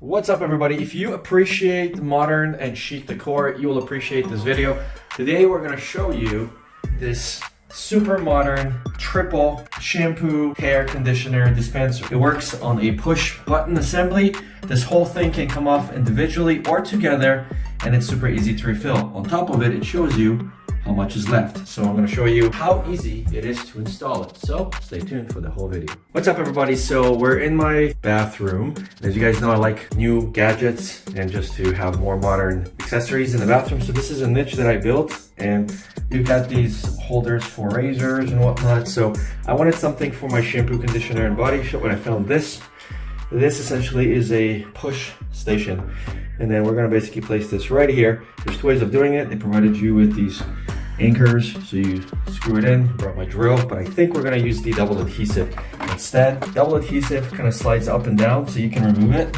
What's up everybody? If you appreciate modern and chic decor, you will appreciate this video. Today we're going to show you this super modern triple shampoo hair conditioner dispenser. It works on a push button assembly. This whole thing can come off individually or together, and it's super easy to refill. On top of it, it shows you how much is left. So I'm going to show you how easy it is to install it. So stay tuned for the whole video. What's up everybody? So we're in my bathroom. As you guys know, I like new gadgets and just to have more modern accessories in the bathroom. So this is a niche that I built, and you've got these holders for razors and whatnot. So I wanted something for my shampoo, conditioner, and body soap when I found this. This essentially is a push station. And then we're gonna basically place this right here. There's two ways of doing it. They provided you with these anchors, so you screw it in. Brought my drill, but I think we're gonna use the double adhesive instead. Double adhesive kind of slides up and down, so you can remove it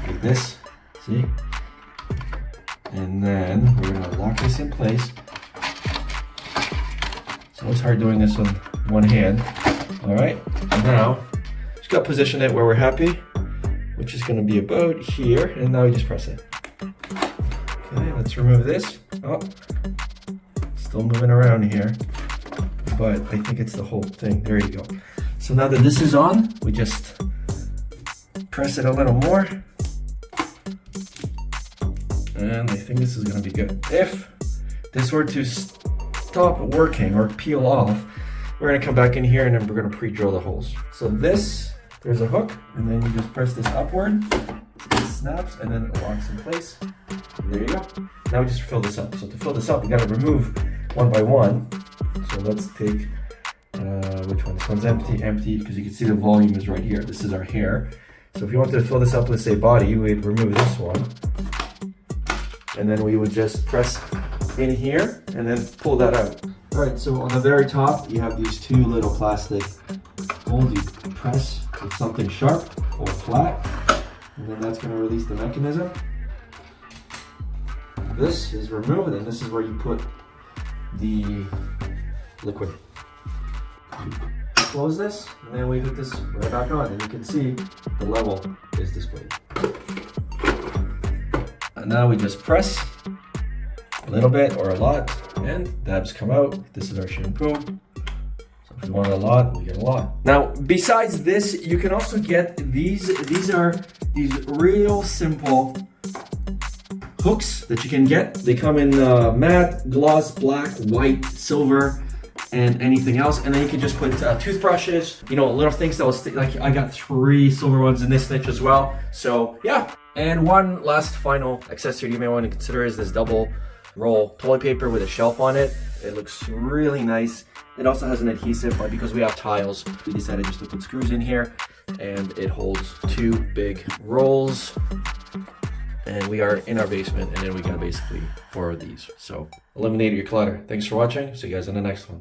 like this, see? And then we're gonna lock this in place. So it's hard doing this on one hand. All right, and now just gotta position it where we're happy, which is gonna be about here, and now we just press it. Okay, let's remove this. Oh, still moving around here, but I think it's the whole thing. There you go. So now that this is on, we just press it a little more, and I think this is gonna be good. If this were to stop working or peel off, we're gonna come back in here and then we're gonna pre-drill the holes. So this, there's a hook, and then you just press this upward, it snaps, and then it locks in place. And there you go. Now we just fill this up. So to fill this up, we gotta remove one by one. So let's take, which one? This one's empty, because you can see the volume is right here. This is our hair. So if you wanted to fill this up with, say, body, we'd remove this one. And then we would just press in here, and then pull that out. All right, so on the very top, you have these two little plastic holes. You press with something sharp or flat, and then that's going to release the mechanism. This is removed, and this is where you put the liquid. Close this, and then we hook this right back on, and you can see the level is displayed. And now we just press a little bit or a lot, and dabs come out. This is our shampoo. So if you want a lot, we get a lot. Now, besides this, you can also get these. These are these real simple hooks that you can get. They come in matte, gloss, black, white, silver, and anything else. And then you can just put toothbrushes, you know, little things that will stick. Like I got 3 silver ones in this niche as well. So yeah. And one last final accessory you may want to consider is this double roll toilet paper with a shelf on it. It looks really nice. It also has an adhesive, but because we have tiles, we decided just to put screws in here, and it holds 2 big rolls. And we are in our basement, and then we got basically 4 of these. So eliminate your clutter. Thanks for watching. See you guys in the next one.